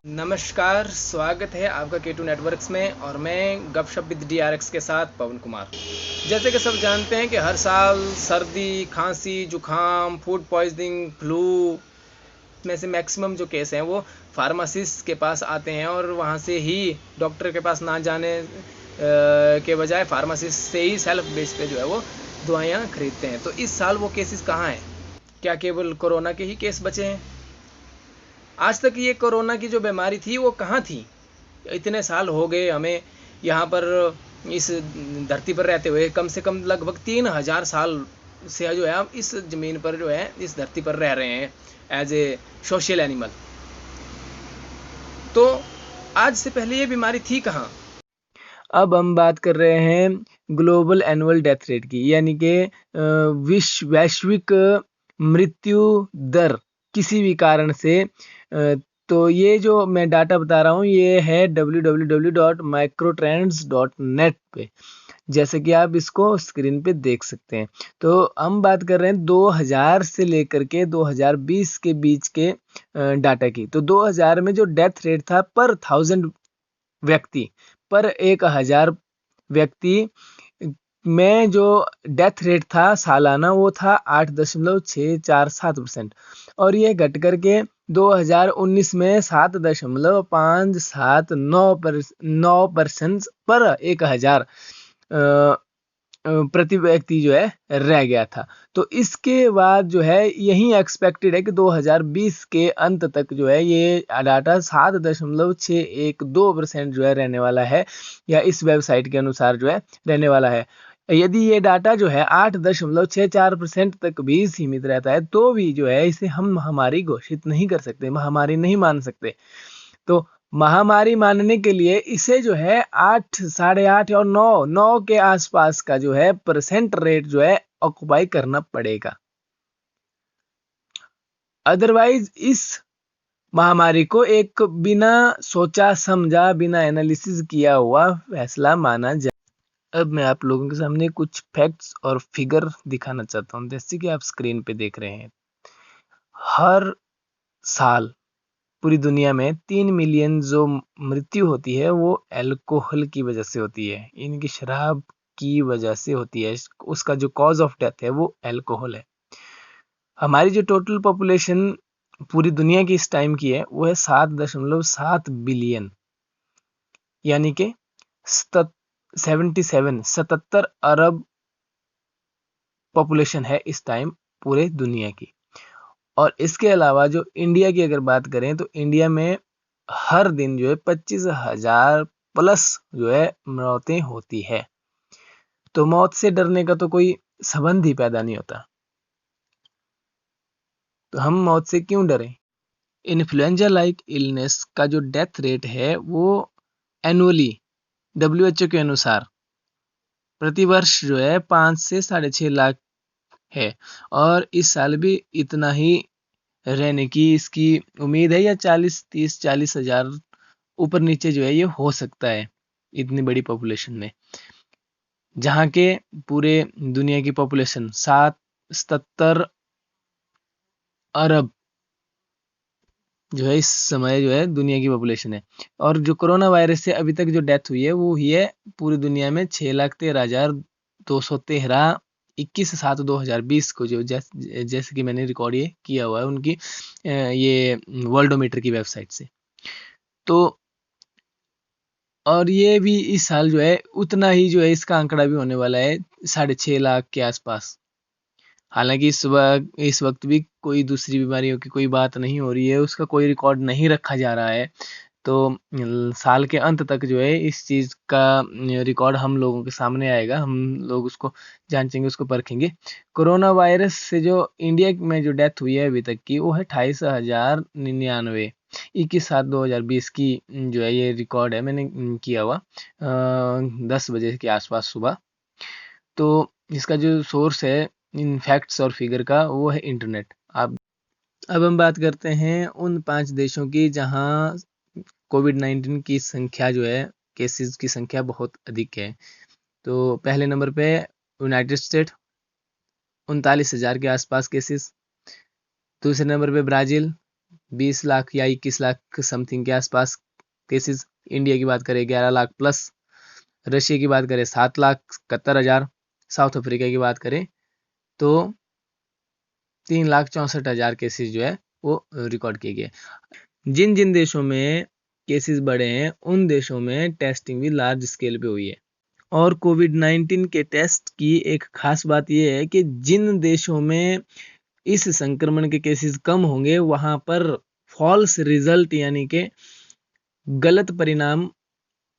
नमस्कार, स्वागत है आपका K2 नेटवर्क्स में और मैं गपशप विद DRX के साथ पवन कुमार। जैसे कि सब जानते हैं कि हर साल सर्दी, खांसी, जुखाम, फूड पॉइजनिंग, फ्लू में से मैक्सिमम जो केस हैं वो फार्मासिस्ट के पास आते हैं और वहाँ से ही डॉक्टर के पास ना जाने के बजाय फार्मासिस्ट से ही सेल्फ बेस पे जो है वो दवाइयाँ खरीदते हैं। तो इस साल वो केसेस कहाँ हैं? क्या केवल कोरोना के ही केस बचे हैं? आज तक ये कोरोना की जो बीमारी थी वो कहाँ थी? इतने साल हो गए हमें यहाँ पर इस धरती पर रहते हुए, कम से कम लगभग 3000 साल से जो है हम इस ज़मीन पर जो है इस धरती पर रह रहे हैं एज ए सोशल एनिमल। तो आज से पहले ये बीमारी थी कहाँ? अब हम बात कर रहे हैं ग्लोबल एनुअल डेथ रेट की, यानी कि वैश्विक मृत्यु दर किसी भी कारण से। तो ये जो मैं डाटा बता रहा हूँ ये है www.microtrends.net पे, जैसे कि आप इसको स्क्रीन पे देख सकते हैं। तो हम बात कर रहे हैं 2000 से लेकर के 2020 के बीच के डाटा की। तो 2000 में जो डेथ रेट था पर 1000 व्यक्ति पर 1000 व्यक्ति में जो डेथ रेट था सालाना वो था 8.647% और ये घट करके 2019 में 7.579% पर 1000 प्रति व्यक्ति जो है रह गया था। तो इसके बाद जो है यही एक्सपेक्टेड है कि 2020 के अंत तक जो है ये डाटा 7.612% जो है रहने वाला है, या इस वेबसाइट के अनुसार जो है रहने वाला है। यदि ये डाटा जो है 8.64% तक भी सीमित रहता है तो भी जो है इसे हम महामारी घोषित नहीं कर सकते, महामारी नहीं मान सकते। तो महामारी मानने के लिए इसे जो है 8, 8.5 और 9 के आसपास का जो है परसेंट रेट जो है ऑक्युपाई करना पड़ेगा। अदरवाइज इस महामारी को एक बिना सोचा समझा, बिना एनालिसिस किया हुआ फैसला माना जाए। अब मैं आप लोगों के सामने कुछ फैक्ट्स और फिगर दिखाना चाहता हूँ, जैसे कि आप स्क्रीन पे देख रहे हैं। हर साल पूरी दुनिया में 3 मिलियन जो मृत्यु होती है वो अल्कोहल की वजह से होती है, इनकी शराब की वजह से होती है। उसका जो कॉज ऑफ डेथ है वो अल्कोहल है। हमारी जो टोटल पॉपुलेशन पूरी दुनिया की इस टाइम की है वो है 7.7 बिलियन, यानी कि 77 अरब पॉपुलेशन है इस टाइम पूरे दुनिया की। और इसके अलावा जो इंडिया की अगर बात करें तो इंडिया में हर दिन जो है 25,000 प्लस जो है मौतें होती है। तो मौत से डरने का तो कोई संबंध ही पैदा नहीं होता, तो हम मौत से क्यों डरें? इन्फ्लुएंजा लाइक इलनेस का जो डेथ रेट है वो एनुअली WHO के अनुसार प्रतिवर्ष जो है 5 से 6.5 लाख है, और इस साल भी इतना ही रहने की इसकी उम्मीद है, या 40 हजार ऊपर नीचे जो है ये हो सकता है इतनी बड़ी पॉपुलेशन में, जहाँ के पूरे दुनिया की पॉपुलेशन 77 अरब जो है इस समय जो है दुनिया की पॉपुलेशन है। और जो कोरोना वायरस से अभी तक जो डेथ हुई है वो हुई है पूरी दुनिया में 6,13,213 21/7/2020 को, जो जैसे कि मैंने रिकॉर्ड ये किया हुआ है उनकी ये वर्ल्डोमीटर की वेबसाइट से। तो और ये भी इस साल जो है उतना ही जो है इसका आंकड़ा भी होने वाला है 6.5 लाख के आसपास। हालांकि इस वक्त भी कोई दूसरी बीमारियों की कोई बात नहीं हो रही है, उसका कोई रिकॉर्ड नहीं रखा जा रहा है। तो साल के अंत तक जो है इस चीज़ का रिकॉर्ड हम लोगों के सामने आएगा, हम लोग उसको जांचेंगे, उसको परखेंगे। कोरोना वायरस से जो इंडिया में जो डेथ हुई है अभी तक की वो है 28,099, 21/7/2020 की जो है ये रिकॉर्ड है मैंने किया हुआ 10 बजे के आसपास सुबह। तो इसका जो सोर्स है इन फैक्ट्स और फिगर का वो है इंटरनेट। अब हम बात करते हैं उन 5 देशों की जहां कोविड-19 की संख्या जो है, केसेस की संख्या बहुत अधिक है। तो पहले नंबर पे यूनाइटेड स्टेट 39,000 के आसपास केसेस। दूसरे नंबर पे ब्राज़ील 20 लाख या 21 लाख समथिंग के आसपास केसेस। इंडिया की बात करें 11 लाख प्लस। रशिया की बात करें 7,71,000। साउथ अफ्रीका की बात करें तो 3,64,000 केसेस जो है वो रिकॉर्ड किए गए। जिन जिन देशों में केसेस बढ़े हैं उन देशों में टेस्टिंग भी लार्ज स्केल पे हुई है। और कोविड-19 के टेस्ट की एक खास बात यह है कि जिन देशों में इस संक्रमण के केसेस कम होंगे वहां पर फॉल्स रिजल्ट यानी कि गलत परिणाम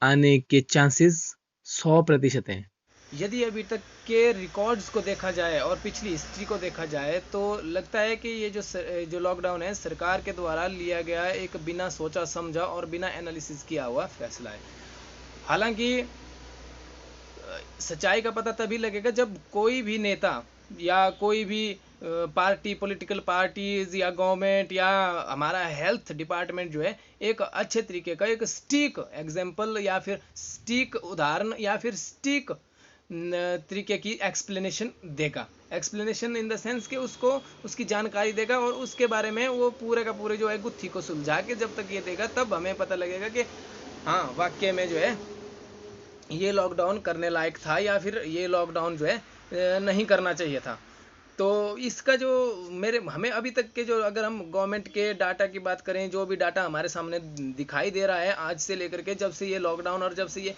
आने के चांसेस 100% हैं। यदि अभी तक के रिकॉर्ड्स को देखा जाए और पिछली हिस्ट्री को देखा जाए तो लगता है कि ये जो लॉकडाउन है सरकार के द्वारा लिया गया एक बिना सोचा समझा और बिना एनालिसिस किया हुआ फैसला है। हालांकि सच्चाई का पता तभी लगेगा जब कोई भी नेता या कोई भी पार्टी, पॉलिटिकल पार्टीज या गवर्नमेंट या हमारा हेल्थ डिपार्टमेंट जो है एक अच्छे तरीके का एक स्टीक एग्जाम्पल या फिर स्टीक उदाहरण या फिर स्टीक तरीके की एक्सप्लेनेशन देगा। एक्सप्लेनेशन इन द सेंस कि उसको उसकी जानकारी देगा और उसके बारे में वो पूरे का पूरे जो है गुत्थी को सुलझा के जब तक ये देगा तब हमें पता लगेगा कि हाँ वाकई में जो है ये लॉकडाउन करने लायक था या फिर ये लॉकडाउन जो है नहीं करना चाहिए था। तो इसका जो हमें अभी तक के जो अगर हम गवर्नमेंट के डाटा की बात करें, जो भी डाटा हमारे सामने दिखाई दे रहा है आज से लेकर के जब से ये लॉकडाउन और जब से ये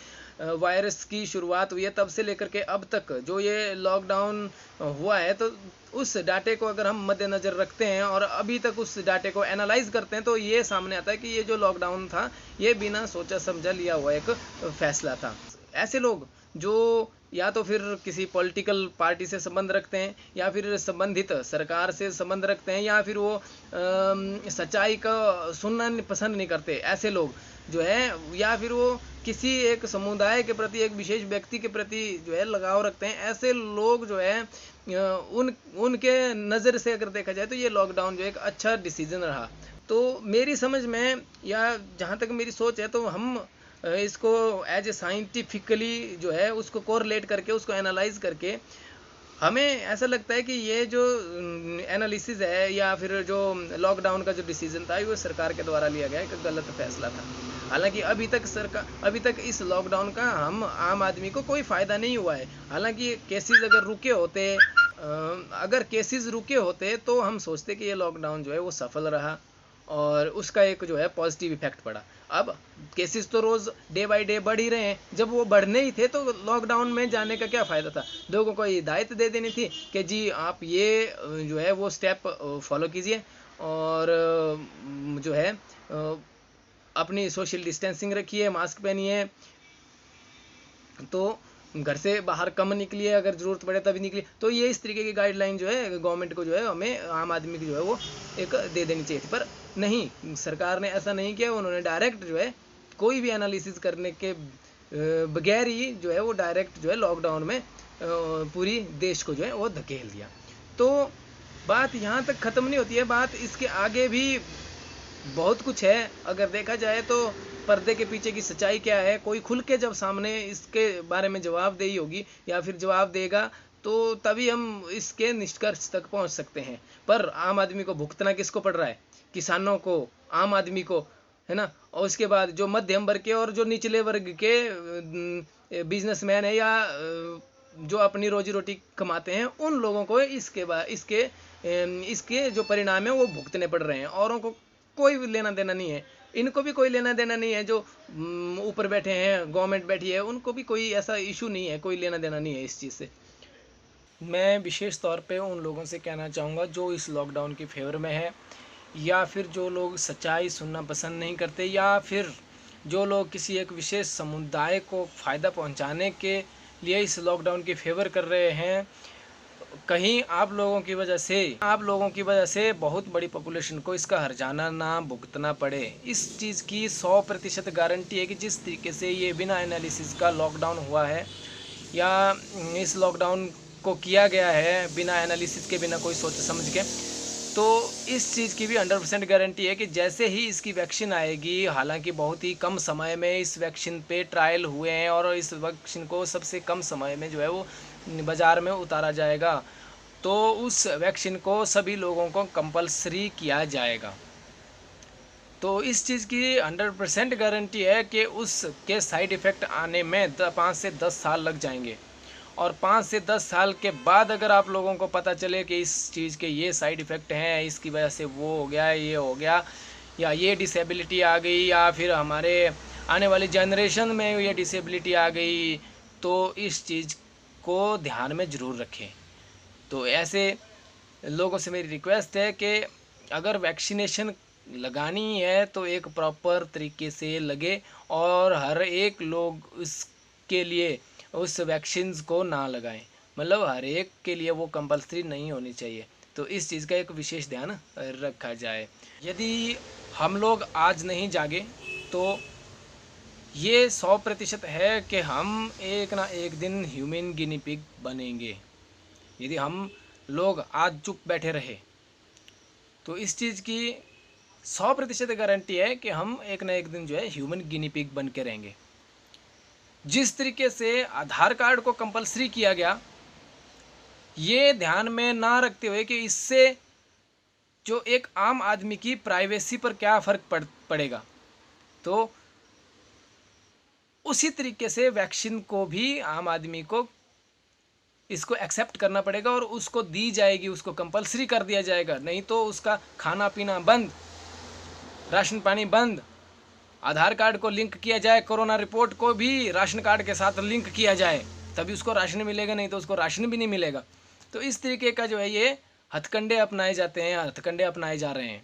वायरस की शुरुआत हुई है तब से लेकर के अब तक जो ये लॉकडाउन हुआ है, तो उस डाटे को अगर हम मद्देनज़र रखते हैं और अभी तक उस डाटे को एनालाइज करते हैं तो ये सामने आता है कि ये जो लॉकडाउन था ये बिना सोचा समझा लिया हुआ एक फैसला था। ऐसे लोग जो या तो फिर किसी पॉलिटिकल पार्टी से संबंध रखते हैं या फिर संबंधित सरकार से संबंध रखते हैं या फिर वो सच्चाई का सुनना पसंद नहीं करते, ऐसे लोग जो है या फिर वो किसी एक समुदाय के प्रति एक विशेष व्यक्ति के प्रति जो है लगाव रखते हैं, ऐसे लोग जो है उनके नज़र से अगर देखा जाए तो ये लॉकडाउन जो एक अच्छा डिसीजन रहा। तो मेरी समझ में या जहाँ तक मेरी सोच है तो हम इसको एज ए साइंटिफिकली जो है उसको कोरिलेट करके उसको एनालाइज करके हमें ऐसा लगता है कि ये जो एनालिसिस है या फिर जो लॉकडाउन का जो डिसीजन था वो सरकार के द्वारा लिया गया एक गलत फैसला था। हालांकि अभी तक इस लॉकडाउन का हम आम आदमी को कोई फ़ायदा नहीं हुआ है। हालांकि केसेस अगर केसेस रुके होते तो हम सोचते कि ये लॉकडाउन जो है वो सफल रहा और उसका एक जो है पॉजिटिव इफेक्ट पड़ा। अब केसेस तो रोज़ डे बाय डे बढ़ ही रहे हैं, जब वो बढ़ने ही थे तो लॉकडाउन में जाने का क्या फ़ायदा था। लोगों को हिदायत दे देनी थी कि जी आप ये जो है वो स्टेप फॉलो कीजिए और जो है अपनी सोशल डिस्टेंसिंग रखिए, मास्क पहनिए, तो घर से बाहर कम निकलिए, अगर ज़रूरत पड़े तभी निकलिए। तो ये इस तरीके की गाइडलाइन जो है गवर्नमेंट को जो है हमें आम आदमी की जो है वो एक दे देनी चाहिए थी, पर नहीं, सरकार ने ऐसा नहीं किया। उन्होंने डायरेक्ट जो है कोई भी एनालिसिस करने के बगैर ही जो है वो डायरेक्ट जो है लॉकडाउन में पूरी देश को जो है वो धकेल दिया। तो बात यहाँ तक ख़त्म नहीं होती है, बात इसके आगे भी बहुत कुछ है। अगर देखा जाए तो पर्दे के पीछे की सच्चाई क्या है, कोई खुल के जब सामने इसके बारे में जवाबदेही होगी या फिर जवाब देगा तो तभी हम इसके निष्कर्ष तक पहुंच सकते हैं। पर आम आदमी को भुगतना किसको पड़ रहा है? किसानों को, आम आदमी को, है ना। और उसके बाद जो मध्यम वर्ग के और जो निचले वर्ग के बिजनेसमैन है या जो अपनी रोजी रोटी कमाते हैं उन लोगों को इसके जो परिणाम है वो भुगतने पड़ रहे हैं। औरों को कोई लेना देना नहीं है, इनको भी कोई लेना देना नहीं है। जो ऊपर बैठे हैं, गवर्नमेंट बैठी है, उनको भी कोई ऐसा इशू नहीं है, कोई लेना देना नहीं है इस चीज़ से। मैं विशेष तौर पे उन लोगों से कहना चाहूँगा जो इस लॉकडाउन के फेवर में है या फिर जो लोग सच्चाई सुनना पसंद नहीं करते या फिर जो लोग किसी एक विशेष समुदाय को फ़ायदा पहुँचाने के लिए इस लॉकडाउन के फेवर कर रहे हैं, कहीं आप लोगों की वजह से बहुत बड़ी पॉपुलेशन को इसका हर्जाना ना भुगतना पड़े। इस चीज़ की 100% गारंटी है कि जिस तरीके से ये बिना एनालिसिस का लॉकडाउन हुआ है या इस लॉकडाउन को किया गया है बिना एनालिसिस के, बिना कोई सोच समझ के, तो इस चीज़ की भी 100% गारंटी है कि जैसे ही इसकी वैक्सीन आएगी, हालांकि बहुत ही कम समय में इस वैक्सीन पे ट्रायल हुए हैं और इस वैक्सीन को सबसे कम समय में जो है वो बाज़ार में उतारा जाएगा, तो उस वैक्सीन को सभी लोगों को कंपलसरी किया जाएगा। तो इस चीज़ की 100% गारंटी है कि उसके साइड इफ़ेक्ट आने में 5 से 10 साल लग जाएंगे। और 5 से 10 साल के बाद अगर आप लोगों को पता चले कि इस चीज़ के ये साइड इफ़ेक्ट हैं, इसकी वजह से वो हो गया, ये हो गया, या ये डिसेबिलिटी आ गई, या फिर हमारे आने वाली जनरेशन में ये डिसेबिलिटी आ गई, तो इस चीज़ को ध्यान में ज़रूर रखें। तो ऐसे लोगों से मेरी रिक्वेस्ट है कि अगर वैक्सीनेशन लगानी है तो एक प्रॉपर तरीके से लगे, और हर एक लोग उसके लिए उस वैक्सीन्स को ना लगाएं, मतलब हर एक के लिए वो कंपलसरी नहीं होनी चाहिए। तो इस चीज़ का एक विशेष ध्यान रखा जाए। यदि हम लोग आज नहीं जागे तो ये 100% है कि हम एक ना एक दिन ह्यूमन गिनी पिग बनेंगे। यदि हम लोग आज चुप बैठे रहे तो इस चीज़ की 100% गारंटी है कि हम एक ना एक दिन जो है ह्यूमन गिनी पिग बन के रहेंगे। जिस तरीके से आधार कार्ड को कंपलसरी किया गया, ये ध्यान में ना रखते हुए कि इससे जो एक आम आदमी की प्राइवेसी पर क्या फ़र्क पड़ेगा, तो उसी तरीके से वैक्सीन को भी आम आदमी को इसको एक्सेप्ट करना पड़ेगा और उसको दी जाएगी, उसको कंपलसरी कर दिया जाएगा। नहीं तो उसका खाना पीना बंद, राशन पानी बंद, आधार कार्ड को लिंक किया जाए, कोरोना रिपोर्ट को भी राशन कार्ड के साथ लिंक किया जाए, तभी उसको राशन मिलेगा, नहीं तो उसको राशन भी नहीं मिलेगा। तो इस तरीके का जो है ये हथकंडे अपनाए जाते हैं, हथकंडे अपनाए जा रहे हैं।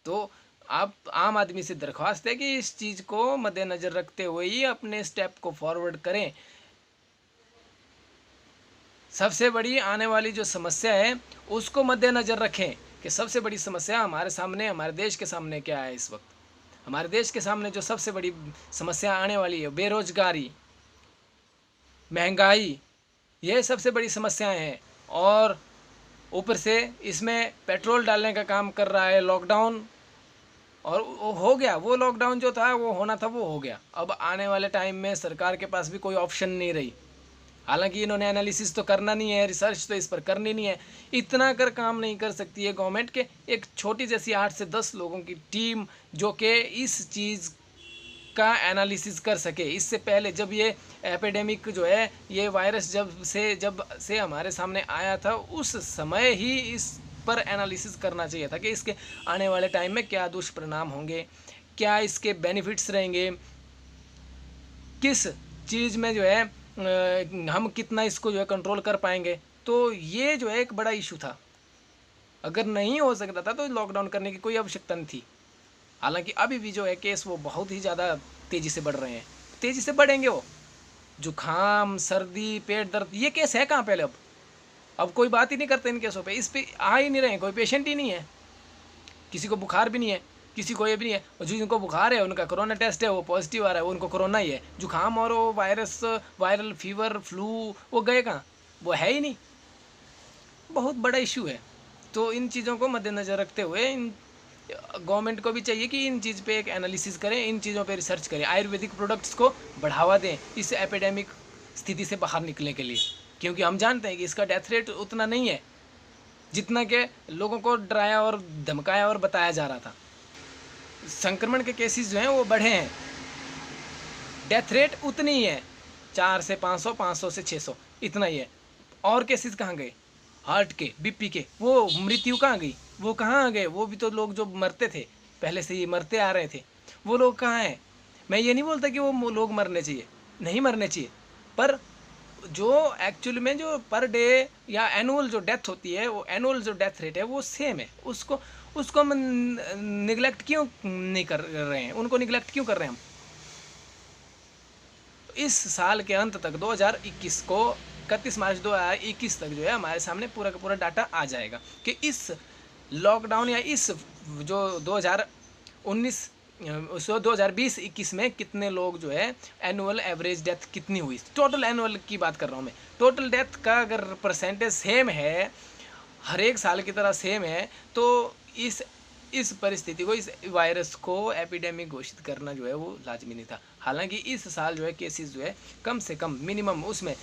तो आप आम आदमी से दरख्वास्त है कि इस चीज़ को मद्देनज़र रखते हुए ही अपने स्टेप को फॉरवर्ड करें। सबसे बड़ी आने वाली जो समस्या है उसको मद्देनज़र रखें कि सबसे बड़ी समस्या हमारे सामने, हमारे देश के सामने क्या है इस वक्त। हमारे देश के सामने जो सबसे बड़ी समस्या आने वाली है, बेरोजगारी, महंगाई, ये सबसे बड़ी समस्याएं हैं। और ऊपर से इसमें पेट्रोल डालने का काम कर रहा है लॉकडाउन। और हो गया वो लॉकडाउन जो था, वो होना था वो हो गया। अब आने वाले टाइम में सरकार के पास भी कोई ऑप्शन नहीं रही। हालांकि इन्होंने एनालिसिस तो करना नहीं है, रिसर्च तो इस पर करनी नहीं है, इतना कर काम नहीं कर सकती है गवर्नमेंट के एक छोटी जैसी 8 से 10 लोगों की टीम जो कि इस चीज़ का एनालिसिस कर सके। इससे पहले जब ये एपिडेमिक जो है, ये वायरस जब से हमारे सामने आया था, उस समय ही इस पर एनालिसिस करना चाहिए था कि इसके आने वाले टाइम में क्या दुष्परिणाम होंगे, क्या इसके बेनिफिट्स रहेंगे, किस चीज़ में जो है हम कितना इसको जो है कंट्रोल कर पाएंगे। तो ये जो है एक बड़ा इशू था। अगर नहीं हो सकता था तो लॉकडाउन करने की कोई आवश्यकता नहीं थी। हालांकि अभी भी जो है केस वो बहुत ही ज़्यादा तेज़ी से बढ़ रहे हैं, तेज़ी से बढ़ेंगे। वो जुखाम, सर्दी, पेट दर्द, ये केस है कहाँ पहले? अब कोई बात ही नहीं करते इन केसों पे, इस पे आ ही नहीं रहे, कोई पेशेंट ही नहीं है, किसी को बुखार भी नहीं है, किसी को ये भी नहीं है। और जिनको बुखार है उनका कोरोना टेस्ट है, वो पॉजिटिव आ रहा है, उनको कोरोना ही है। जुखाम और वो वायरस, वायरल फीवर, फ्लू, वो गए कहाँ? वो है ही नहीं। बहुत बड़ा इशू है। तो इन चीज़ों को मद्देनज़र रखते हुए इन गवर्नमेंट को भी चाहिए कि इन चीज़ पे एक एनालिसिस करें, इन चीज़ों पे रिसर्च करें, आयुर्वेदिक प्रोडक्ट्स को बढ़ावा दें इस एपिडेमिक स्थिति से बाहर निकलने के लिए। क्योंकि हम जानते हैं कि इसका डेथ रेट उतना नहीं है जितना कि लोगों को डराया और धमकाया और बताया जा रहा था। संक्रमण के केसेस जो हैं वो बढ़े हैं, डेथ रेट उतनी ही है, 4 से 500, 500 से 600, इतना ही है। और केसेस कहाँ गए? हार्ट के, बीपी के, वो मृत्यु कहाँ गई? वो कहाँ आ गए? वो भी तो लोग जो मरते थे, पहले से ही मरते आ रहे थे, वो लोग कहाँ हैं? मैं ये नहीं बोलता कि वो लोग मरने चाहिए, नहीं मरने चाहिए, पर जो एक्चुअल में जो पर डे या एनुअल जो डेथ होती है, वो एनुअल जो डेथ रेट है वो सेम है। उसको हम निगलेक्ट क्यों नहीं कर रहे हैं? उनको निगलेक्ट क्यों कर रहे हैं हम? इस साल के अंत तक 2021 को 31 मार्च 2021 तक जो है हमारे सामने पूरा का पूरा डाटा आ जाएगा कि इस लॉकडाउन या इस जो 2020-21 में कितने लोग जो है एनुअल एवरेज डेथ कितनी हुई। टोटल एनुअल की बात कर रहा हूँ मैं। टोटल डेथ का अगर परसेंटेज सेम है, हर एक साल की तरह सेम है, तो इस इस परिस्थिति को, इस वायरस को एपिडेमिक घोषित करना जो है वो लाजमी नहीं था। हालांकि इस साल जो है केसेस जो है कम से कम मिनिमम उसमें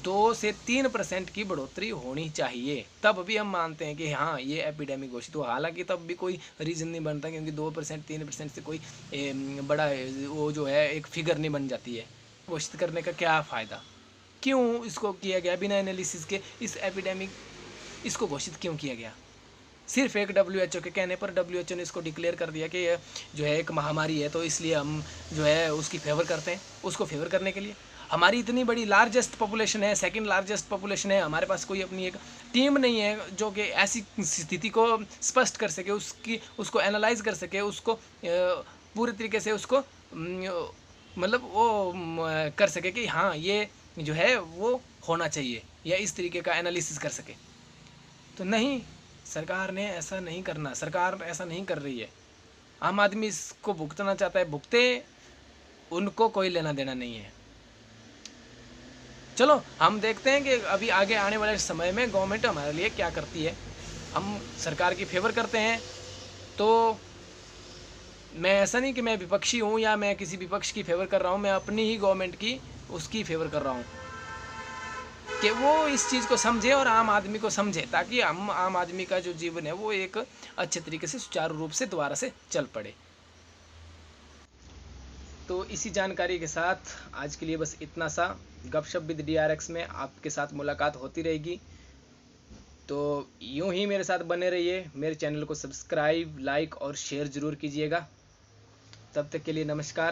2 से 3% की बढ़ोतरी होनी चाहिए, तब भी हम मानते हैं कि हाँ ये एपिडेमिक घोषित हुआ। हालांकि तब भी कोई रीज़न नहीं बनता, क्योंकि 2% 3% से कोई बड़ा वो जो है एक फिगर नहीं बन जाती है। घोषित करने का क्या फ़ायदा, क्यों इसको किया गया बिना एनालिसिस के, इस एपिडेमिक इसको घोषित क्यों किया गया? सिर्फ एक WHO के कहने पर WHO ने इसको डिक्लेयर कर दिया कि ये जो है एक महामारी है, तो इसलिए हम जो है उसकी फेवर करते हैं। उसको फेवर करने के लिए हमारी इतनी बड़ी लार्जेस्ट पॉपुलेशन है, सेकंड लार्जेस्ट पॉपुलेशन है, हमारे पास कोई अपनी एक टीम नहीं है जो कि ऐसी स्थिति को स्पष्ट कर सके, उसको एनालाइज कर सके, उसको पूरे तरीके से उसको मतलब वो कर सके कि हाँ ये जो है वो होना चाहिए, या इस तरीके का एनालिसिस कर सके। तो नहीं, सरकार ने ऐसा नहीं करना, सरकार ऐसा नहीं कर रही है। आम आदमी इसको भुगतना चाहता है, भुगते, उनको कोई लेना देना नहीं है। चलो हम देखते हैं कि अभी आगे आने वाले समय में गवर्नमेंट हमारे लिए क्या करती है। हम सरकार की फेवर करते हैं, तो मैं ऐसा नहीं कि मैं विपक्षी हूँ या मैं किसी विपक्ष की फेवर कर रहा हूँ, मैं अपनी ही गवर्नमेंट की उसकी फेवर कर रहा हूँ कि वो इस चीज़ को समझे और आम आदमी को समझे, ताकि हम आम आदमी का जो जीवन है वो एक अच्छे तरीके से सुचारू रूप से दोबारा से चल पड़े। तो इसी जानकारी के साथ आज के लिए बस इतना सा। गपशप विद DRX में आपके साथ मुलाकात होती रहेगी, तो यूं ही मेरे साथ बने रहिए। मेरे चैनल को सब्सक्राइब, लाइक और शेयर ज़रूर कीजिएगा। तब तक के लिए नमस्कार।